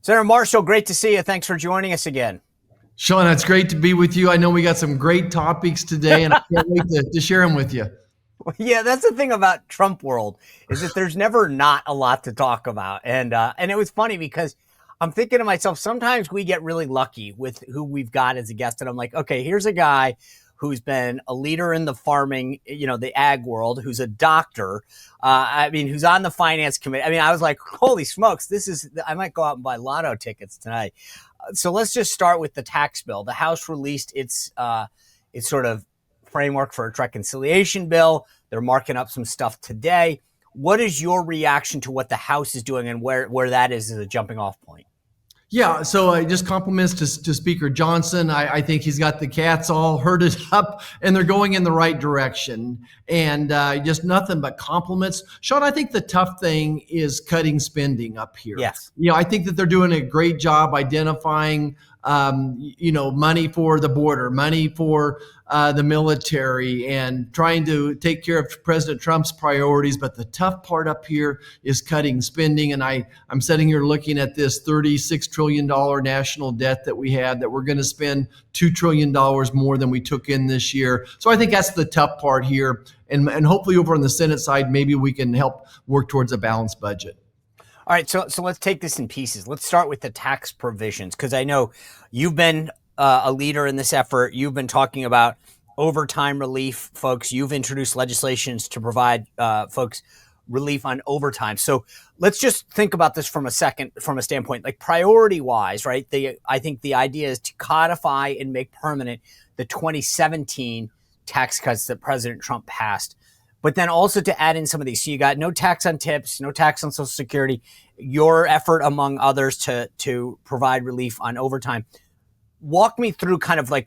Senator Marshall, great to see you. Thanks for joining us again. Sean, it's great to be with you. I know we got some great topics today, and I can't wait to share them with you. Yeah, that's the thing about Trump world is that there's never not a lot to talk about. And it was funny because I'm thinking to myself, sometimes we get really lucky with who we've got as a guest. And I'm like, okay, here's a guy who's been a leader in the farming, the ag world, who's a doctor. Who's on the finance committee. I was like, holy smokes, I might go out and buy lotto tickets tonight. So let's just start with the tax bill. The House released its sort of framework for its reconciliation bill. They're marking up some stuff today. What is your reaction to what the House is doing and where that is as a jumping off point? Yeah, so just compliments to Speaker Johnson. I think he's got the cats all herded up and they're going in the right direction. And just nothing but compliments. Sean, I think the tough thing is cutting spending up here. Yes. I think that they're doing a great job identifying money for the border, money for the military, and trying to take care of President Trump's priorities. But the tough part up here is cutting spending. And I'm sitting here looking at this $36 trillion national debt that we had, that we're going to spend $2 trillion more than we took in this year. So I think that's the tough part here. And hopefully over on the Senate side, maybe we can help work towards a balanced budget. All right, so let's take this in pieces. Let's start with the tax provisions, because I know you've been a leader in this effort. You've been talking about overtime relief, folks. You've introduced legislations to provide folks relief on overtime. So let's just think about this from a standpoint, like priority-wise, right? I think the idea is to codify and make permanent the 2017 tax cuts that President Trump passed. But then also to add in some of these. So you got no tax on tips, no tax on Social Security, your effort, among others, to provide relief on overtime. Walk me through kind of like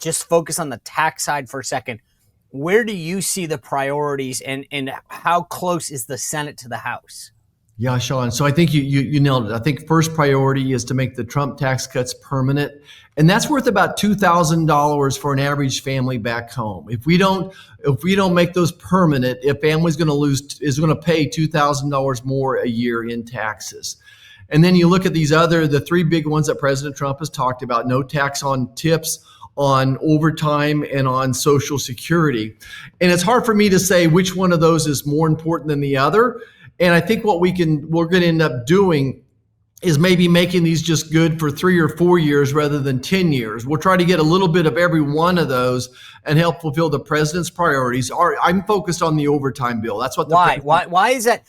just focus on the tax side for a second. Where do you see the priorities and how close is the Senate to the House? Yeah, Sean. So I think you nailed it. I think first priority is to make the Trump tax cuts permanent. And that's worth about $2,000 for an average family back home. If we don't make those permanent, a family's going to pay $2,000 more a year in taxes. And then you look at the three big ones that President Trump has talked about: no tax on tips, on overtime, and on Social Security. And it's hard for me to say which one of those is more important than the other. And I think what we're going to end up doing is maybe making these just good for 3 or 4 years rather than 10 years. We'll try to get a little bit of every one of those and help fulfill the president's priorities. I'm focused on the overtime bill. That's what Why is that?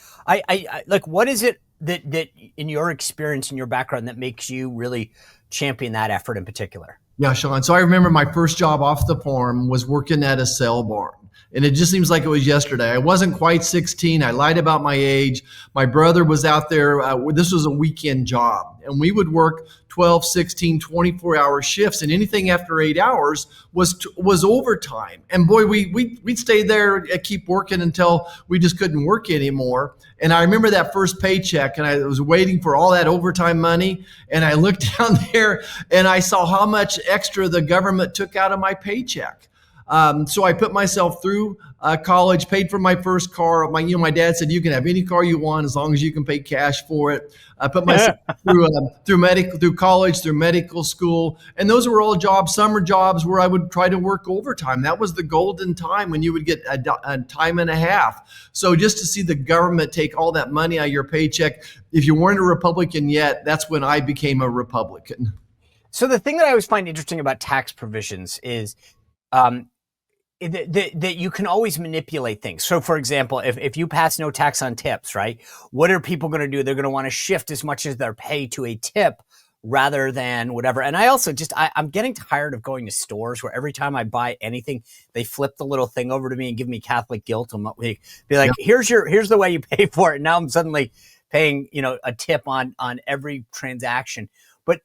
What is it that in your experience, in your background, that makes you really champion that effort in particular? Yeah, Sean. So I remember my first job off the farm was working at a sale barn. And it just seems like it was yesterday. I wasn't quite 16. I lied about my age. My brother was out there. This was a weekend job. And we would work 12, 16, 24-hour shifts. And anything after 8 hours was overtime. And boy, we'd stay there and keep working until we just couldn't work anymore. And I remember that first paycheck, and I was waiting for all that overtime money. And I looked down there, and I saw how much extra the government took out of my paycheck. So I put myself through college, paid for my first car. My dad said, you can have any car you want as long as you can pay cash for it. I put myself through college, through medical school. And those were all summer jobs where I would try to work overtime. That was the golden time when you would get a time and a half. So just to see the government take all that money out of your paycheck, if you weren't a Republican yet, that's when I became a Republican. So the thing that I always find interesting about tax provisions is that you can always manipulate things. So, for example, if you pass no tax on tips, right, what are people going to do? They're going to want to shift as much as their pay to a tip rather than whatever. And I also I'm getting tired of going to stores where every time I buy anything, they flip the little thing over to me and give me Catholic guilt and be like, here's the way you pay for it. Now I'm suddenly paying, a tip on every transaction. But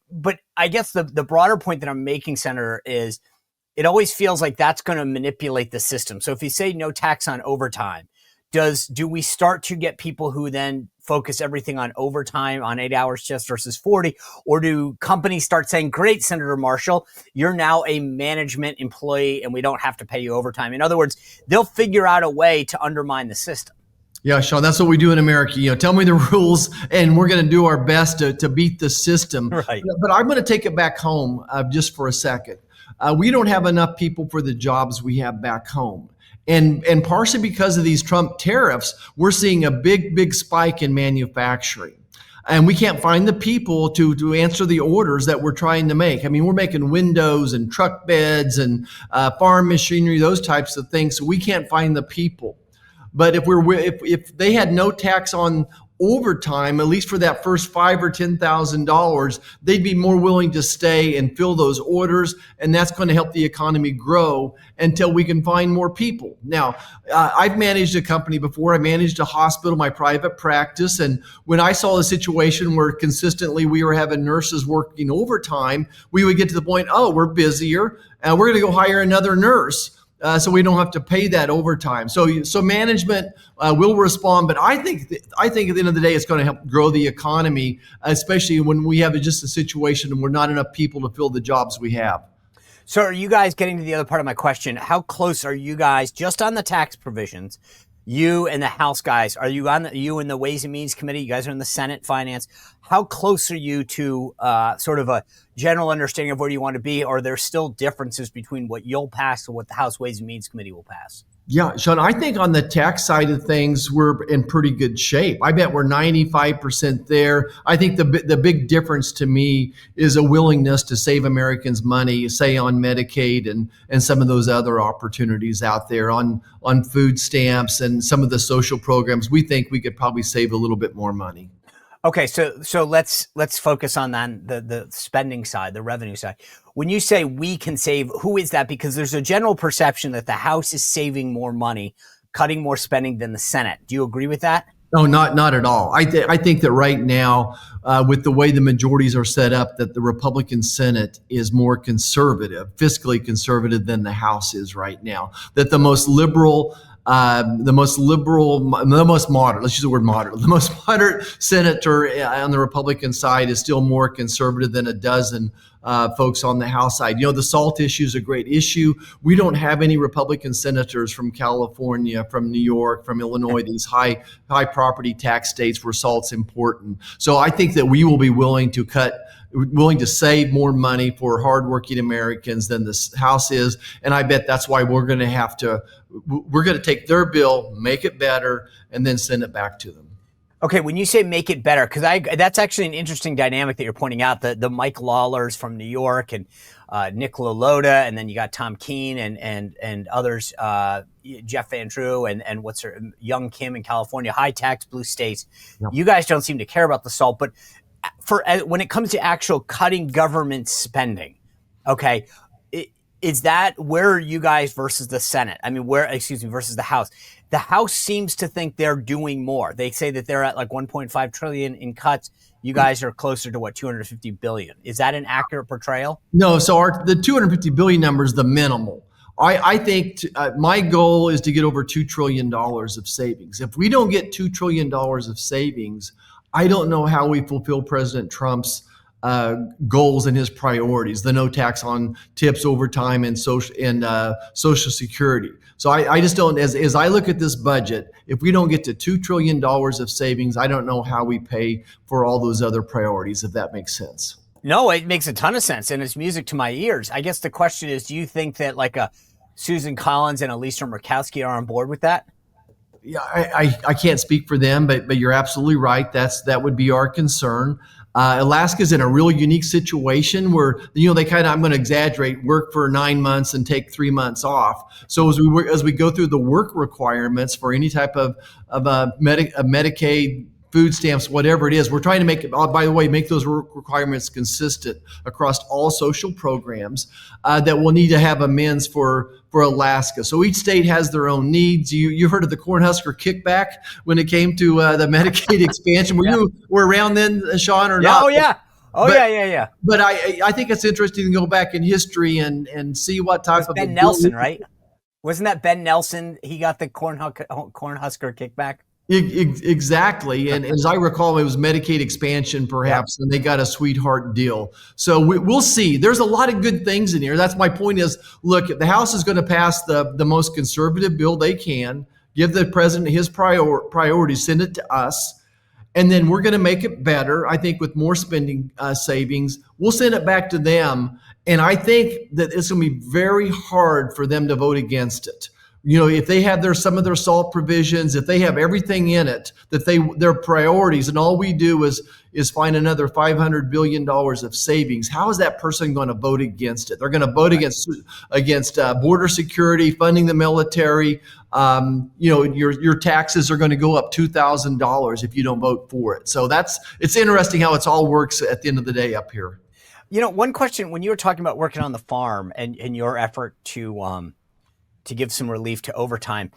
I guess the broader point that I'm making, Senator, is it always feels like that's going to manipulate the system. So if you say no tax on overtime, do we start to get people who then focus everything on overtime on 8 hours shifts versus 40? Or do companies start saying, great, Senator Marshall, you're now a management employee and we don't have to pay you overtime? In other words, they'll figure out a way to undermine the system. Yeah, Sean, that's what we do in America. Tell me the rules, and we're going to do our best to beat the system. Right. But I'm going to take it back home just for a second. We don't have enough people for the jobs we have back home. And partially because of these Trump tariffs, we're seeing a big spike in manufacturing. And we can't find the people to answer the orders that we're trying to make. I mean, we're making windows and truck beds and farm machinery, those types of things. So we can't find the people. But if they had no tax on overtime, at least for that first $5,000 or $10,000, they'd be more willing to stay and fill those orders, and that's going to help the economy grow until we can find more people. Now, I've managed a company before. I managed a hospital, my private practice, and when I saw a situation where consistently we were having nurses working overtime, we would get to the point, oh, we're busier, and we're going to go hire another nurse. So we don't have to pay that overtime. So management will respond, but I think at the end of the day, it's going to help grow the economy, especially when we have just a situation and we're not enough people to fill the jobs we have. So are you guys getting to the other part of my question? How close are you guys just on the tax provisions? You and the House guys, are you you and the Ways and Means Committee? You guys are in the Senate Finance. How close are you to sort of a general understanding of where you want to be? Or are there still differences between what you'll pass and what the House Ways and Means Committee will pass? Yeah, Sean, I think on the tax side of things, we're in pretty good shape. I bet we're 95% there. I think the big difference to me is a willingness to save Americans money, say on Medicaid and some of those other opportunities out there on food stamps and some of the social programs. We think we could probably save a little bit more money. Okay, so let's focus on the spending side, the revenue side. When you say we can save, who is that? Because there's a general perception that the House is saving more money, cutting more spending than the Senate. Do you agree with that? No, not at all. I think that right now, with the way the majorities are set up, that the Republican Senate is more conservative, fiscally conservative than the House is right now. That the most moderate, let's use the word moderate, the most moderate senator on the Republican side is still more conservative than a dozen folks on the House side. The SALT issue is a great issue. We don't have any Republican senators from California, from New York, from Illinois, these high property tax states where SALT's important. So I think that we will be willing to save more money for hardworking Americans than the House is. And I bet that's why we're going to take their bill, make it better, and then send it back to them. Okay, when you say make it better, because that's actually an interesting dynamic that you're pointing out. The Mike Lawlers from New York and Nick LaLota, and then you got Tom Keene and others, Jeff Van Drew and what's her Young Kim in California, high tax blue states. Yep. You guys don't seem to care about the SALT, but when it comes to actual cutting government spending, okay, is that where are you guys versus the Senate? I mean, versus the House? The House seems to think they're doing more. They say that they're at like 1.5 trillion in cuts. You guys are closer to 250 billion. Is that an accurate portrayal? No. So the 250 billion number is the minimal. I think my goal is to get over $2 trillion of savings. If we don't get $2 trillion of savings, I don't know how we fulfill President Trump's goals and his priorities, the no tax on tips, overtime, and Social Security. So I just don't, as I look at this budget, if we don't get to $2 trillion of savings, I don't know how we pay for all those other priorities, if that makes sense. No, it makes a ton of sense, and it's music to my ears. I guess the question is, do you think that like a Susan Collins and a Lisa Murkowski are on board with that? Yeah, I can't speak for them, but you're absolutely right. That would be our concern. Alaska's in a really unique situation where, they kind of, I'm going to exaggerate, work for 9 months and take 3 months off. So as we go through the work requirements for any type of Medicaid, food stamps, whatever it is, we're trying to make those requirements consistent across all social programs that will need to have amends for Alaska. So each state has their own needs. You heard of the Cornhusker kickback when it came to the Medicaid expansion. You were around then, Sean, or not? Oh yeah. Yeah. But I think it's interesting to go back in history and see what type of Ben Nelson, right? Wasn't that Ben Nelson? He got the Cornhusker kickback. Exactly. And as I recall, it was Medicaid expansion, perhaps, and they got a sweetheart deal. So we'll see. There's a lot of good things in here. That's my point is, look, the House is going to pass the most conservative bill they can, give the president his priorities, send it to us, and then we're going to make it better. I think with more spending savings, we'll send it back to them. And I think that it's going to be very hard for them to vote against it. If they have some of their SALT provisions, if they have everything in it that their priorities, and all we do is find another $500 billion of savings, how is that person going to vote against it? They're going to vote against border security, funding the military. Your taxes are going to go up $2,000 if you don't vote for it. So it's interesting how it all works at the end of the day up here. One question, when you were talking about working on the farm and your effort to give some relief to overtime,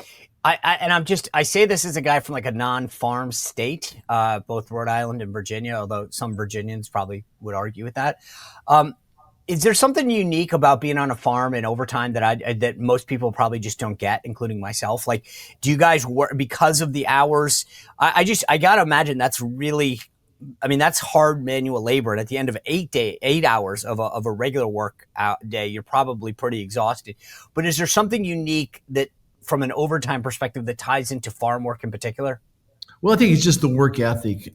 I say this as a guy from like a non-farm state, both Rhode Island and Virginia, although some Virginians probably would argue with that. Is there something unique about being on a farm and overtime that most people probably just don't get, including myself? Like, do you guys work because of the hours? I gotta imagine that's really, that's hard manual labor. And at the end of 8 hours of a regular work day, you're probably pretty exhausted. But is there something unique that, from an overtime perspective, that ties into farm work in particular? Well, I think it's just the work ethic.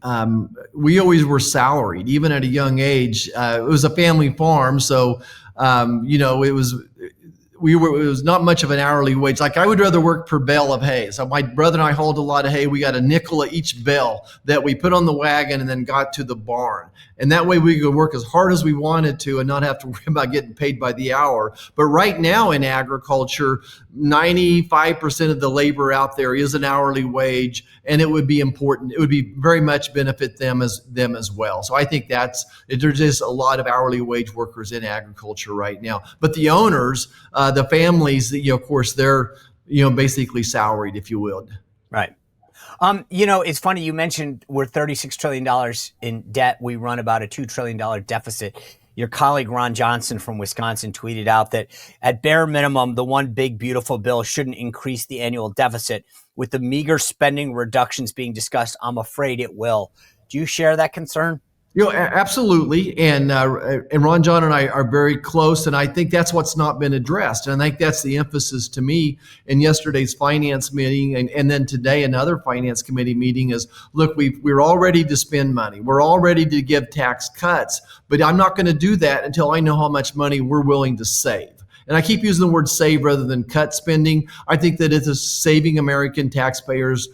We always were salaried, even at a young age. It was a family farm, so it was not much of an hourly wage. Like, I would rather work per bale of hay. So my brother and I hauled a lot of hay. We got a nickel at each bale that we put on the wagon and then got to the barn. And that way we could work as hard as we wanted to and not have to worry about getting paid by the hour. But right now in agriculture, 95% of the labor out there is an hourly wage, and it would be important. It would be very much benefit them as well. So I think there's just a lot of hourly wage workers in agriculture right now. But the owners, the families, of course, they're basically salaried, if you will. Right. It's funny, you mentioned we're $36 trillion in debt. We run about a $2 trillion deficit. Your colleague, Ron Johnson from Wisconsin, tweeted out that at bare minimum, the one big, beautiful bill shouldn't increase the annual deficit. With the meager spending reductions being discussed, I'm afraid it will. Do you share that concern? Absolutely. And Ron John and I are very close. And I think that's what's not been addressed. And I think that's the emphasis to me in yesterday's finance meeting. And then today, another finance committee meeting is, look, we're all ready to spend money. We're all ready to give tax cuts. But I'm not going to do that until I know how much money we're willing to save. And I keep using the word save rather than cut spending. I think that it's saving American taxpayers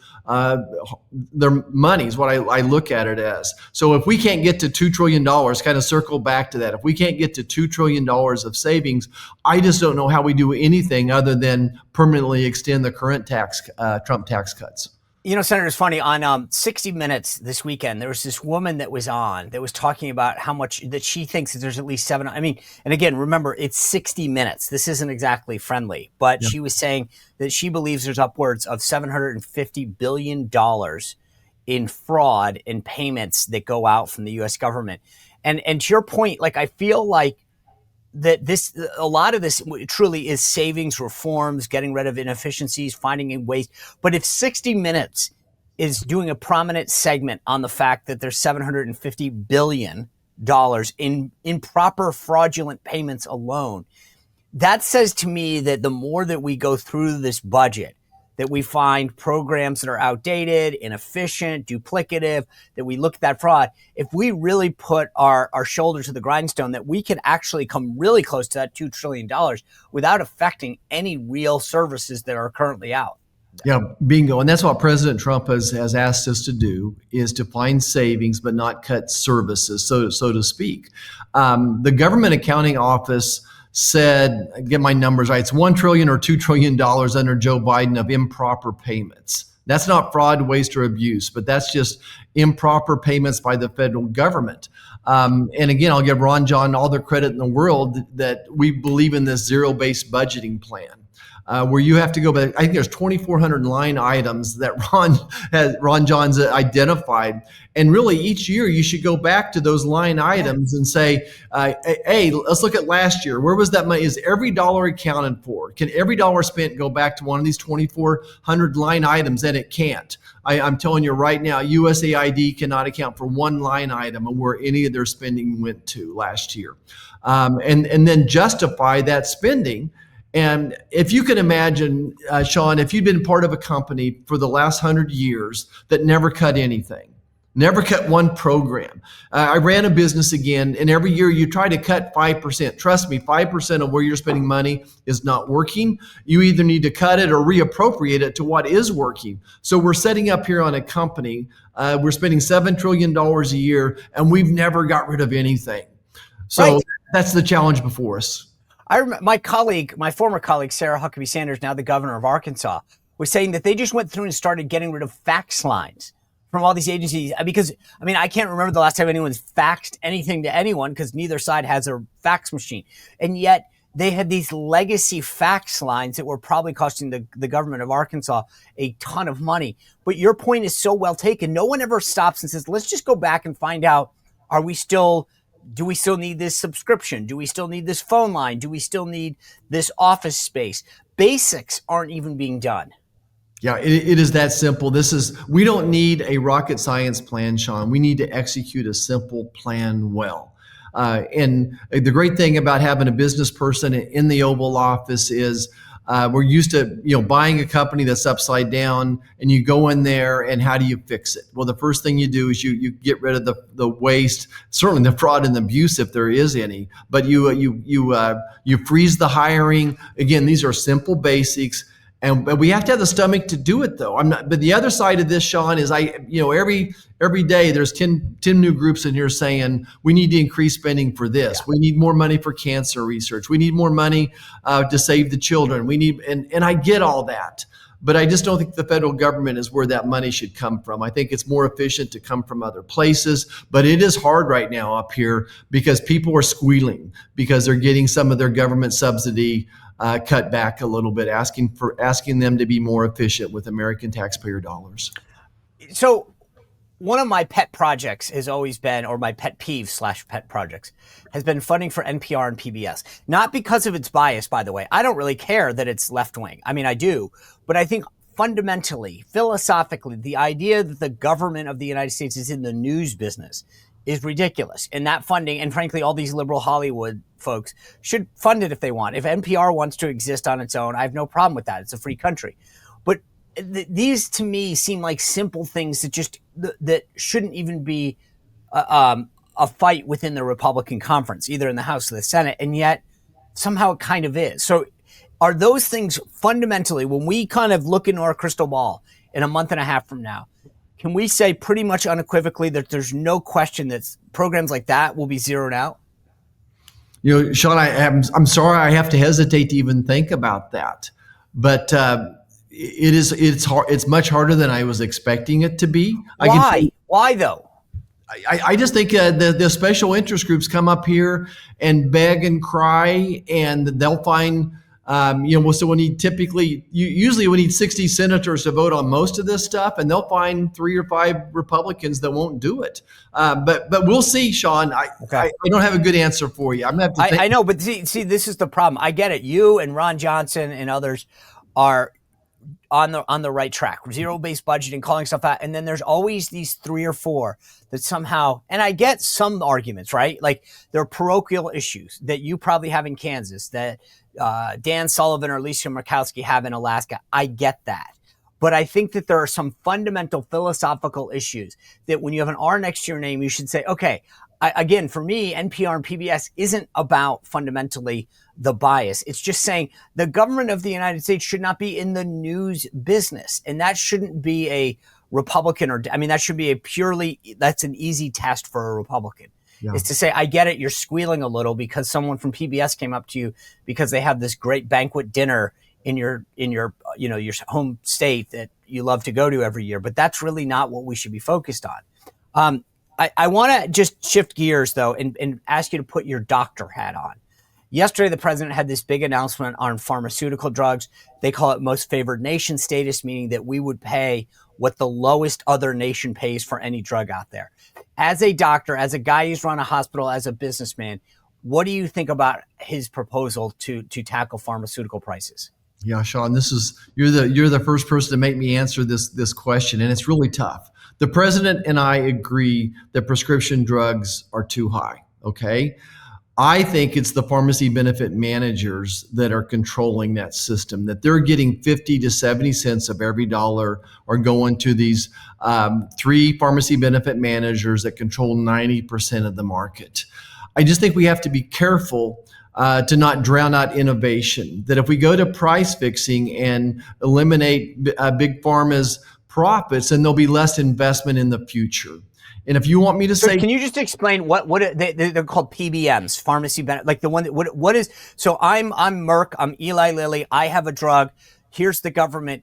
their money is what I look at it as. So if we can't get to $2 trillion, kind of circle back to that. If we can't get to $2 trillion of savings, I just don't know how we do anything other than permanently extend the current Trump tax cuts. Senator, it's funny, on 60 Minutes this weekend, there was this woman that was talking about how much that she thinks that there's at least and again, remember, it's 60 Minutes. This isn't exactly friendly, but She was saying that she believes there's upwards of $750 billion in fraud and payments that go out from the U.S. government. And to your point, like, I feel like that a lot of this truly is savings, reforms, getting rid of inefficiencies, finding ways. But if 60 Minutes is doing a prominent segment on the fact that there's $750 billion in improper fraudulent payments alone, that says to me that the more that we go through this budget, that we find programs that are outdated, inefficient, duplicative, that we look at that fraud, if we really put our shoulder to the grindstone, that we can actually come really close to that $2 trillion without affecting any real services that are currently out. Yeah, bingo. And that's what President Trump has asked us to do, is to find savings but not cut services, so to speak. The Government Accounting Office said, get my numbers right, it's $1 trillion or $2 trillion under Joe Biden of improper payments. That's not fraud, waste, or abuse, but that's just improper payments by the federal government. And again, I'll give Ron John all the credit in the world that we believe in this zero-based budgeting plan. Where you have to go back. I think there's 2,400 line items that Ron John's identified. And really each year you should go back to those line items and say, hey, let's look at last year. Where was that money? Is every dollar accounted for? Can every dollar spent go back to one of these 2,400 line items? And it can't. I'm telling you right now, USAID cannot account for one line item of where any of their spending went to last year. And then justify that spending. And if you can imagine, Sean, if you'd been part of a company for the last 100 years that never cut anything, never cut one program. I ran a business again, and every year you try to cut 5%. Trust me, 5% of where you're spending money is not working. You either need to cut it or reappropriate it to what is working. So we're setting up here on a company. We're spending $7 trillion a year, and we've never got rid of anything. So Right. that's the challenge before us. I remember my former colleague, Sarah Huckabee Sanders, now the governor of Arkansas, was saying that they just went through and started getting rid of fax lines from all these agencies. Because, I mean, I can't remember the last time anyone's faxed anything to anyone because neither side has a fax machine. And yet they had these legacy fax lines that were probably costing the government of Arkansas a ton of money. But your point is so well taken. No one ever stops and says, let's just go back and find out, do we still need this subscription? Do we still need this phone line? Do we still need this office space? Basics aren't even being done. Yeah, it is that simple. We don't need a rocket science plan, Sean. We need to execute a simple plan well. And the great thing about having a business person in the Oval Office is we're used to, buying a company that's upside down, and you go in there and how do you fix it? Well, the first thing you do is you get rid of the waste, certainly the fraud and the abuse if there is any, but you freeze the hiring. Again, these are simple basics. But we have to have the stomach to do it, though. But the other side of this, Sean, is every day there's 10 new groups in here saying we need to increase spending for this. Yeah. We need more money for cancer research. We need more money to save the children. And I get all that, but I just don't think the federal government is where that money should come from. I think it's more efficient to come from other places, but it is hard right now up here because people are squealing because they're getting some of their government subsidy cut back a little bit, asking them to be more efficient with American taxpayer dollars. So one of my pet projects has always been, or my pet peeves / pet projects, has been funding for NPR and PBS. Not because of its bias, by the way. I don't really care that it's left wing. I mean, I do, but I think fundamentally, philosophically, the idea that the government of the United States is in the news business is ridiculous. And that funding, and frankly, all these liberal Hollywood folks should fund it if they want. If NPR wants to exist on its own, I have no problem with that. It's a free country. But these to me seem like simple things that shouldn't even be a fight within the Republican conference, either in the House or the Senate. And yet somehow it kind of is. So are those things fundamentally, when we kind of look into our crystal ball in a month and a half from now, can we say pretty much unequivocally that there's no question that programs like that will be zeroed out? Sean, I'm sorry I have to hesitate to even think about that, but it's hard. It's much harder than I was expecting it to be. Why? Why though? I just think the special interest groups come up here and beg and cry, and they'll find. So usually we need 60 senators to vote on most of this stuff, and they'll find 3 or 5 Republicans that won't do it. But we'll see, Sean. I don't have a good answer for you. I'm gonna have to think. I know, but see, this is the problem. I get it. You and Ron Johnson and others are on the right track. Zero-based budgeting, calling stuff out, and then there's always these 3 or 4 that somehow. And I get some arguments, right? Like there are parochial issues that you probably have in Kansas that Dan Sullivan or Lisa Murkowski have in Alaska. I get that. But I think that there are some fundamental philosophical issues that when you have an R next to your name, you should say, okay, again, for me, NPR and PBS isn't about fundamentally the bias. It's just saying the government of the United States should not be in the news business. And that shouldn't be a Republican that should be that's an easy test for a Republican. Yeah. Is to say, I get it, you're squealing a little because someone from PBS came up to you because they have this great banquet dinner in your your home state that you love to go to every year. But that's really not what we should be focused on. I want to just shift gears, though, and ask you to put your doctor hat on. Yesterday, the president had this big announcement on pharmaceutical drugs. They call it most favored nation status, meaning that we would pay what the lowest other nation pays for any drug out there. As a doctor, as a guy who's run a hospital, as a businessman, what do you think about his proposal to tackle pharmaceutical prices? Yeah, Sean, you're the first person to make me answer this question, and it's really tough. The president and I agree that prescription drugs are too high. Okay. I think it's the pharmacy benefit managers that are controlling that system, that they're getting 50 to 70 cents of every dollar are going to these three pharmacy benefit managers that control 90% of the market. I just think we have to be careful to not drown out innovation. That if we go to price fixing and eliminate big pharma's profits, then there'll be less investment in the future. And if you want me to So say, can you just explain what they're called PBMs, pharmacy benefit, like the one that what is? So I'm Merck, I'm Eli Lilly, I have a drug. Here's the government.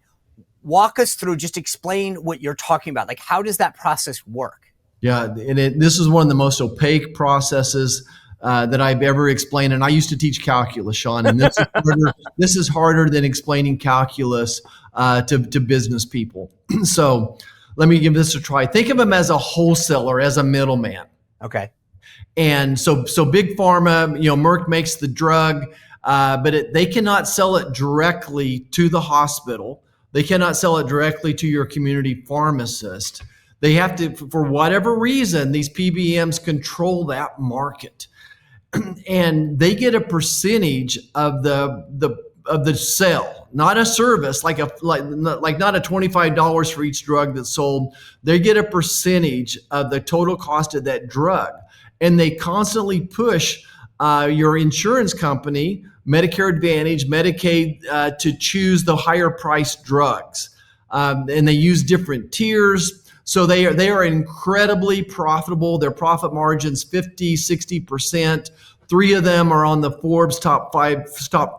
Walk us through. Just explain what you're talking about. Like, how does that process work? yeah, and this is one of the most opaque processes that I've ever explained. And I used to teach calculus, Sean, and this is harder than explaining calculus to business people. So let me give this a try. Think of them as a wholesaler, as a middleman. Okay. And so big pharma, Merck makes the drug, but they cannot sell it directly to the hospital. They cannot sell it directly to your community pharmacist. They have to, for whatever reason, these PBMs control that market, and they get a percentage of the sale, not a service, like not a $25 for each drug that's sold. They get a percentage of the total cost of that drug, and they constantly push your insurance company, Medicare Advantage, Medicaid, to choose the higher priced drugs, and they use different tiers. So they are incredibly profitable. Their profit margins 50, 60%. Three of them are on the Forbes top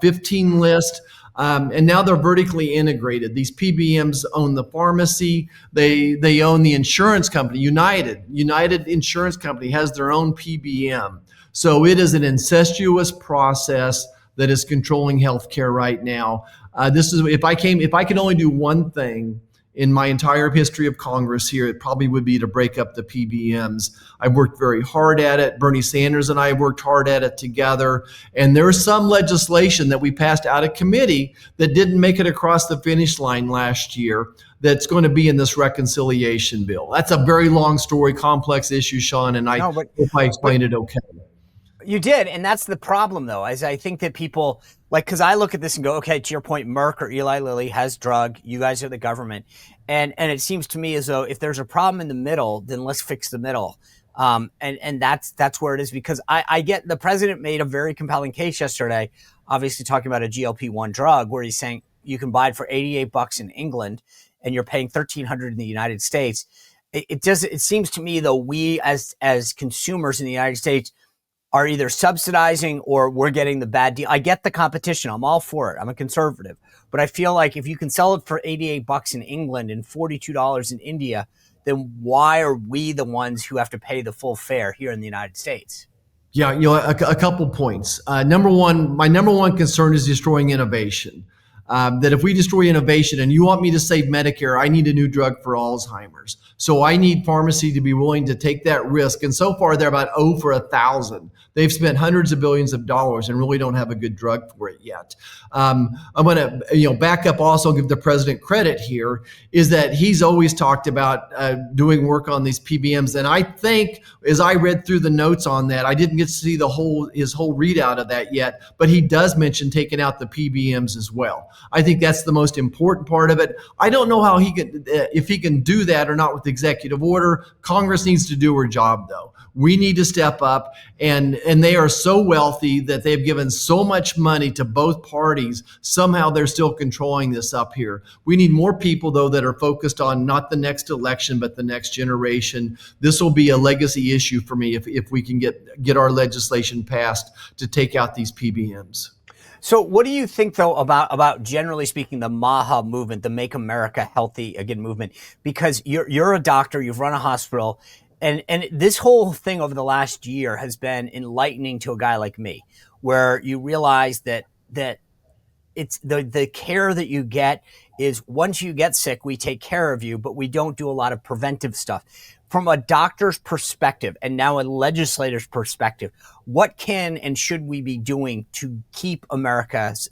15 list. And now they're vertically integrated. These PBMs own the pharmacy. They own the insurance company. United Insurance Company has their own PBM. So it is an incestuous process that is controlling healthcare right now. This is if I could only do one thing in my entire history of Congress here, it probably would be to break up the PBMs. I've worked very hard at it. Bernie Sanders and I have worked hard at it together. And there's some legislation that we passed out of committee that didn't make it across the finish line last year that's going to be in this reconciliation bill. That's a very long story, complex issue, Sean, and I hope I explained it okay. You did, and that's the problem, though. As I think that people because I look at this and go, okay, to your point, Merck or Eli Lilly has drug. You guys are the government, and it seems to me as though if there's a problem in the middle, then let's fix the middle. And that's where it is, because I get the president made a very compelling case yesterday, obviously talking about a GLP-1 drug where he's saying you can buy it for $88 in England and you're paying $1,300 in the United States. It seems to me, though, we as consumers in the United States are either subsidizing or we're getting the bad deal. I get the competition. I'm all for it. I'm a conservative. But I feel like if you can sell it for $88 in England and $42 in India, then why are we the ones who have to pay the full fare here in the United States? Yeah, a couple points. Number one, my number one concern is destroying innovation. That if we destroy innovation, and you want me to save Medicare, I need a new drug for Alzheimer's. So I need pharmacy to be willing to take that risk. And so far, they're about 0 for 1,000. They've spent hundreds of billions of dollars and really don't have a good drug for it yet. I'm going to back up, also give the president credit here, is that he's always talked about doing work on these PBMs. And I think, as I read through the notes on that, I didn't get to see his whole readout of that yet, but he does mention taking out the PBMs as well. I think that's the most important part of it. I don't know how if he can do that or not with executive order. Congress needs to do her job, though. We need to step up, and they are so wealthy that they've given so much money to both parties. Somehow they're still controlling this up here. We need more people, though, that are focused on not the next election, but the next generation. This will be a legacy issue for me if we can get our legislation passed to take out these PBMs. So what do you think, though, about generally speaking, the MAHA movement, the Make America Healthy Again movement? Because you're a doctor, you've run a hospital, and this whole thing over the last year has been enlightening to a guy like me, where you realize that it's the care that you get is once you get sick, we take care of you, but we don't do a lot of preventive stuff. From a doctor's perspective and now a legislator's perspective, what can and should we be doing to keep Americans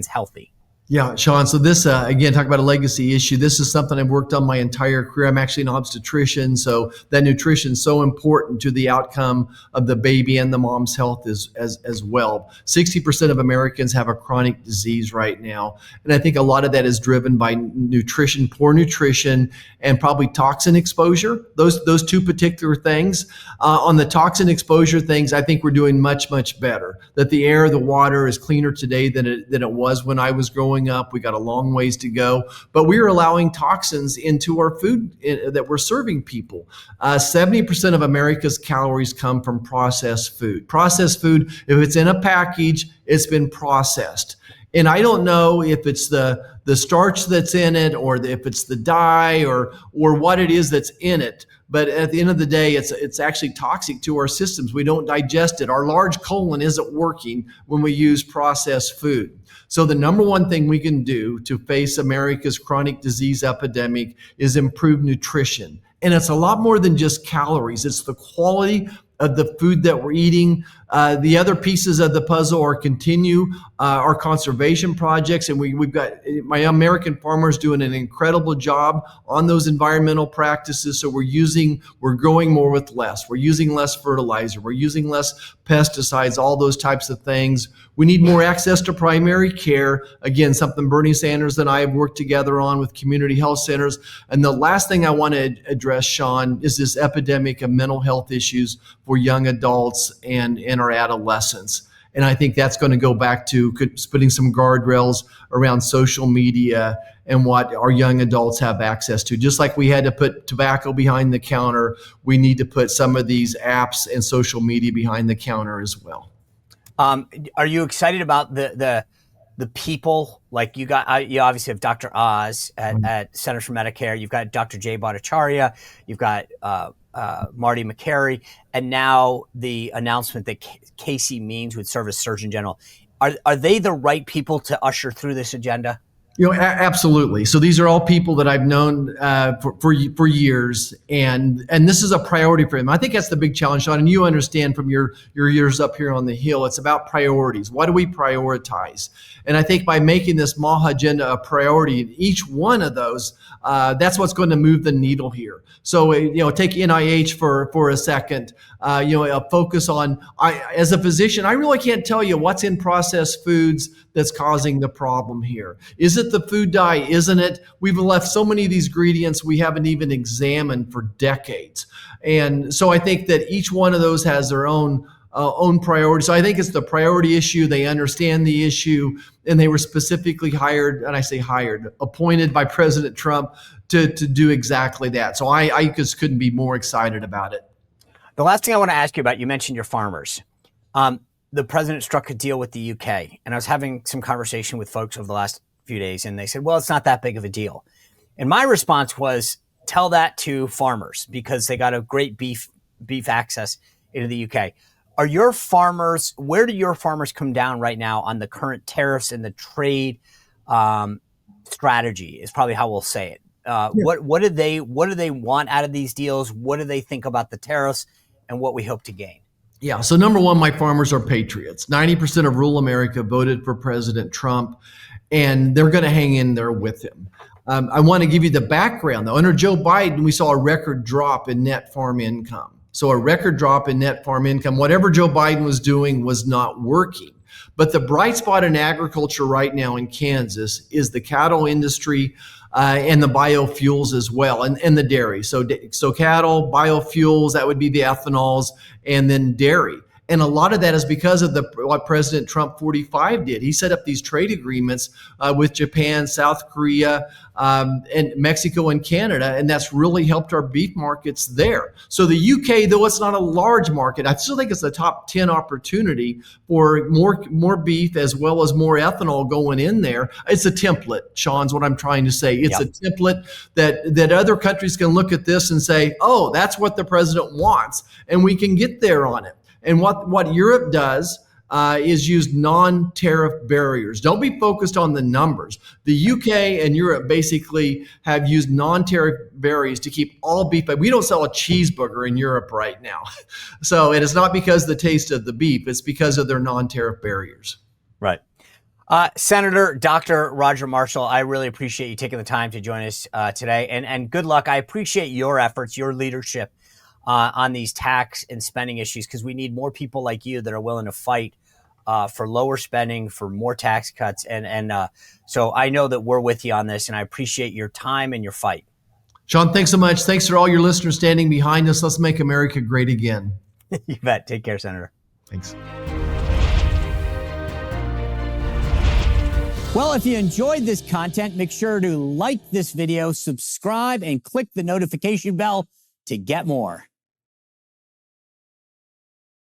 healthy? Yeah, Sean. So this, again, talk about a legacy issue. This is something I've worked on my entire career. I'm actually an obstetrician, so that nutrition is so important to the outcome of the baby and the mom's health as well. 60% of Americans have a chronic disease right now, and I think a lot of that is driven by nutrition, poor nutrition, and probably toxin exposure. Those two particular things. On the toxin exposure things, I think we're doing much better. That the air, the water is cleaner today than it was when I was growing up. We got a long ways to go, but we are allowing toxins into our food that we're serving people. 70% of America's calories come from processed food. Processed food, if it's in a package, it's been processed. And I don't know if it's the starch that's in it, or if it's the dye, or what it is that's in it. But at the end of the day, it's actually toxic to our systems. We don't digest it. Our large colon isn't working when we use processed food. So the number one thing we can do to face America's chronic disease epidemic is improve nutrition. And it's a lot more than just calories. It's the quality of the food that we're eating. The other pieces of the puzzle are continue our conservation projects, and we've got my American farmers doing an incredible job on those environmental practices. So we're growing more with less. We're using less fertilizer. We're using less pesticides, all those types of things. We need more access to primary care. Again, something Bernie Sanders and I have worked together on with community health centers. And the last thing I want to address, Sean, is this epidemic of mental health issues for young adults and our adolescents. And I think that's going to go back to putting some guardrails around social media and what our young adults have access to. Just like we had to put tobacco behind the counter, we need to put some of these apps and social media behind the counter as well. Are you excited about the people? Like you obviously have Dr. Oz at Centers for Medicare. You've got Dr. Jay Bhattacharya. You've got Marty McCary, and now the announcement that Casey Means would serve as Surgeon General. Are they the right people to usher through this agenda? Absolutely. So these are all people that I've known for years, and this is a priority for them. I think that's the big challenge, Sean. And you understand from your years up here on the Hill, it's about priorities. What do we prioritize? And I think by making this MAHA agenda a priority in each one of those, that's what's going to move the needle here. So take NIH for a second. A focus on. As a physician, I really can't tell you what's in processed foods that's causing the problem here. Is it the food dye? Isn't it? We've left so many of these ingredients we haven't even examined for decades. And so I think that each one of those has their own priority. So I think it's the priority issue. They understand the issue, and they were specifically hired, and I say hired, appointed by President Trump to do exactly that. So I just couldn't be more excited about it. The last thing I want to ask you about, you mentioned your farmers. The president struck a deal with the UK, and I was having some conversation with folks over the last few days, and they said, well, it's not that big of a deal. And my response was, tell that to farmers, because they got a great beef access into the UK. Are your farmers, where do your farmers come down right now on the current tariffs and the trade strategy is probably how we'll say it. What do they want out of these deals? What do they think about the tariffs and what we hope to gain? Yeah. So number one, my farmers are patriots. 90% of rural America voted for President Trump, and they're going to hang in there with him. I want to give you the background, though. Under Joe Biden, we saw a record drop in net farm income. So a record drop in net farm income. Whatever Joe Biden was doing was not working. But the bright spot in agriculture right now in Kansas is the cattle industry and the biofuels as well, and the dairy. So cattle, biofuels, that would be the ethanols, and then dairy. And a lot of that is because of what President Trump 45 did. He set up these trade agreements with Japan, South Korea, and Mexico and Canada, and that's really helped our beef markets there. So the UK, though it's not a large market, I still think it's the top 10 opportunity for more beef as well as more ethanol going in there. It's a template, Sean's what I'm trying to say. It's a template that other countries can look at this and say, oh, that's what the president wants, and we can get there on it. And what Europe does is use non-tariff barriers. Don't be focused on the numbers. The UK and Europe basically have used non-tariff barriers to keep all beef. But we don't sell a cheeseburger in Europe right now. So it is not because of the taste of the beef. It's because of their non-tariff barriers. Right. Senator Dr. Roger Marshall, I really appreciate you taking the time to join us today, and good luck. I appreciate your efforts, your leadership on these tax and spending issues, because we need more people like you that are willing to fight for lower spending, for more tax cuts, and so I know that we're with you on this, and I appreciate your time and your fight. Sean, thanks so much. Thanks for all your listeners standing behind us. Let's make America great again. You bet. Take care, Senator. Thanks. Well, if you enjoyed this content, make sure to like this video, subscribe, and click the notification bell to get more.